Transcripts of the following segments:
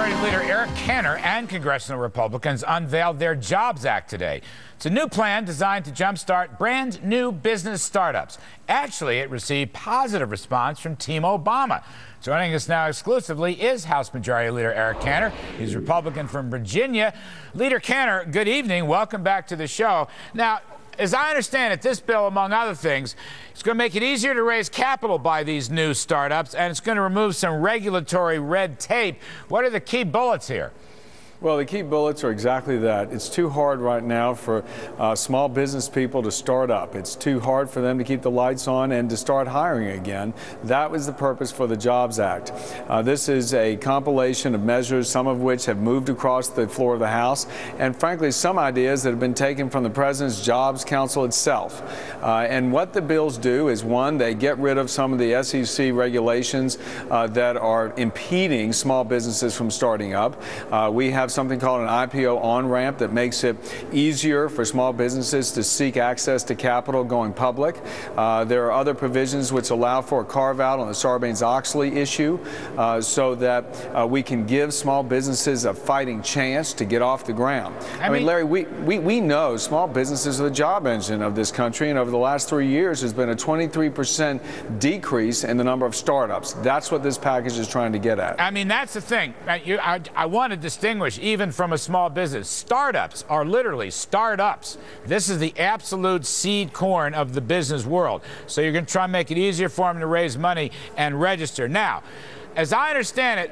Majority Leader Eric Cantor and congressional Republicans unveiled their Jobs Act today. It's a new plan designed to jumpstart brand new business startups. Actually, it received positive response from Team Obama. Joining us now exclusively is House Majority Leader Eric Cantor. He's Republican from Virginia. Leader Cantor, good evening. Welcome back to the show. Now, as I understand it, this bill, among other things, is going to make it easier to raise capital by these new startups, and it's going to remove some regulatory red tape. What are the key bullets here? Well, the key bullets are exactly that. It's too hard right now for small business people to start up. It's too hard for them to keep the lights on and to start hiring again. That was the purpose for the Jobs Act. This is a compilation of measures, some of which have moved across the floor of the House, and frankly, some ideas that have been taken from the President's Jobs Council itself. And what the bills do is, one, they get rid of some of the SEC regulations that are impeding small businesses from starting up. We have something called an IPO on-ramp that makes it easier for small businesses to seek access to capital going public. There are other provisions which allow for a carve-out on the Sarbanes-Oxley issue so that we can give small businesses a fighting chance to get off the ground. I mean, Larry, we know small businesses are the job engine of this country, and over the last 3 years there's been a 23% decrease in the number of startups. That's what this package is trying to get at. I mean, that's the thing. I want to distinguish even from a small business. Startups are literally startups. This is the absolute seed corn of the business world. So you're going to try and make it easier for them to raise money and register. Now, as I understand it,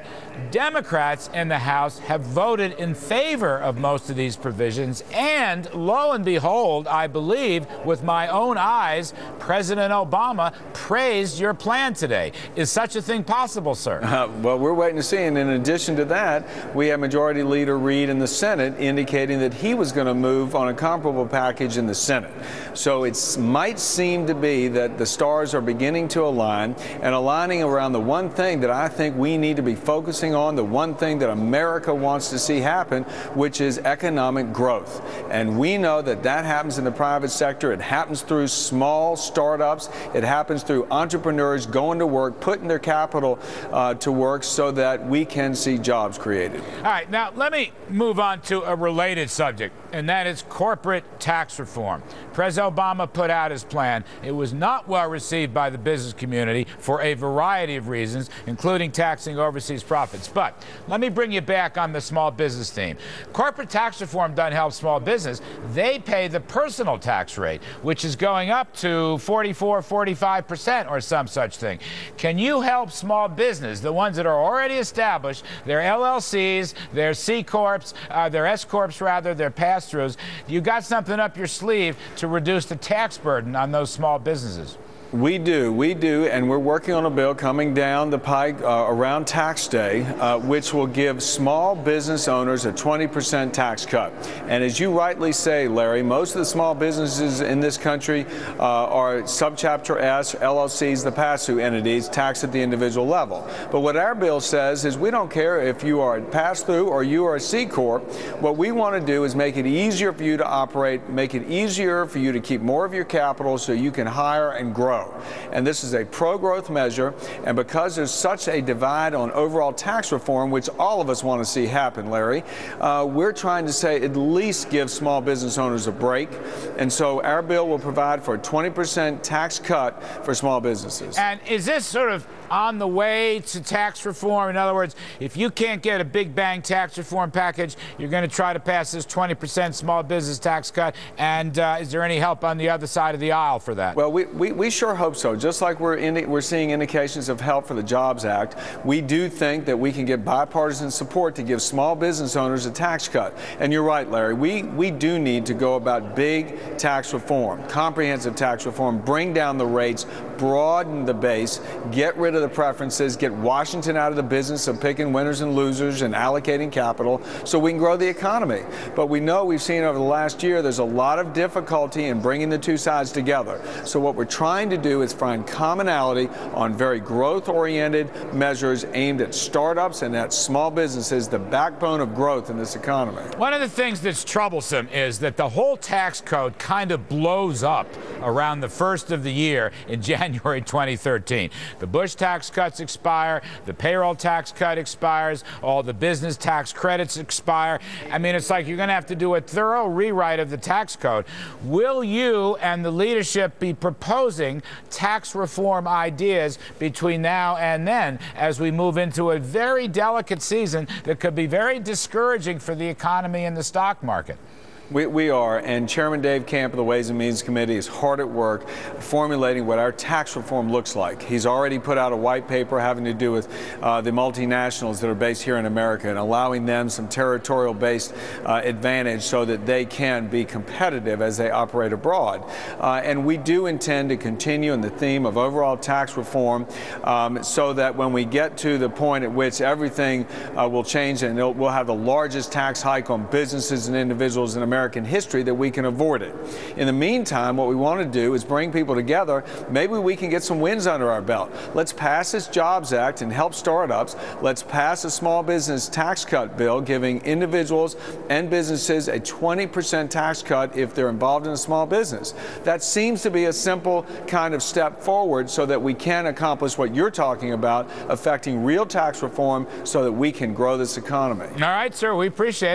Democrats in the House have voted in favor of most of these provisions, and lo and behold, I believe with my own eyes, President Obama praised your plan today. Is such a thing possible, sir? Well, we're waiting to see, and in addition to that, we have Majority Leader Reid in the Senate indicating that he was going to move on a comparable package in the Senate. So it might seem to be that the stars are beginning to align, and aligning around the one thing that I think we need to be focusing on, the one thing that America wants to see happen, which is economic growth. And we know that that happens in the private sector. It happens through small startups. It happens through entrepreneurs going to work, putting their capital to work so that we can see jobs created. All right, now let me move on to a related subject, and that is corporate tax reform. President Obama put out his plan. It was not well received by the business community for a variety of reasons, including taxing overseas profits. But let me bring you back on the small business theme. Corporate tax reform doesn't help small business. They pay the personal tax rate, which is going up to 44, 45% or some such thing. Can you help small business, the ones that are already established, their LLCs, their C Corps, their S Corps rather, their pass-throughs? You got something up your sleeve to reduce the tax burden on those small businesses? We do, and we're working on a bill coming down the pike around tax day, which will give small business owners a 20% tax cut. And as you rightly say, Larry, most of the small businesses in this country are subchapter S, LLCs, the pass-through entities, taxed at the individual level. But what our bill says is we don't care if you are a pass-through or you are a C Corp. What we want to do is make it easier for you to operate, make it easier for you to keep more of your capital so you can hire and grow. And this is a pro-growth measure, and because there's such a divide on overall tax reform, which all of us want to see happen, Larry, we're trying to say at least give small business owners a break. And so our bill will provide for a 20% tax cut for small businesses. And is this sort of on the way to tax reform? In other words, if you can't get a big bang tax reform package, you're going to try to pass this 20% small business tax cut. And is there any help on the other side of the aisle for that? Well, we sure hope so. Just like we're seeing indications of help for the Jobs Act, we do think that we can get bipartisan support to give small business owners a tax cut. And you're right, Larry. We do need to go about big tax reform, comprehensive tax reform, bring down the rates, broaden the base, get rid of the preferences, get Washington out of the business of picking winners and losers and allocating capital so we can grow the economy. But we know we've seen over the last year there's a lot of difficulty in bringing the two sides together. So what we're trying to to do is find commonality on very growth-oriented measures aimed at startups and at small businesses, the backbone of growth in this economy. One of the things that's troublesome is that the whole tax code kind of blows up around the first of the year in January 2013. The Bush tax cuts expire, the payroll tax cut expires, all the business tax credits expire. I mean, it's like you're going to have to do a thorough rewrite of the tax code. Will you and the leadership be proposing tax reform ideas between now and then as we move into a very delicate season that could be very discouraging for the economy and the stock market? We are, and Chairman Dave Camp of the Ways and Means Committee is hard at work formulating what our tax reform looks like. He's already put out a white paper having to do with the multinationals that are based here in America and allowing them some territorial-based advantage so that they can be competitive as they operate abroad. And we do intend to continue in the theme of overall tax reform so that when we get to the point at which everything will change and we'll have the largest tax hike on businesses and individuals in American history, that we can avoid it. In the meantime, what we want to do is bring people together. Maybe we can get some wins under our belt. Let's pass this Jobs Act and help startups. Let's pass a small business tax cut bill giving individuals and businesses a 20% tax cut if they're involved in a small business. That seems to be a simple kind of step forward so that we can accomplish what you're talking about, affecting real tax reform so that we can grow this economy. All right, sir, we appreciate it.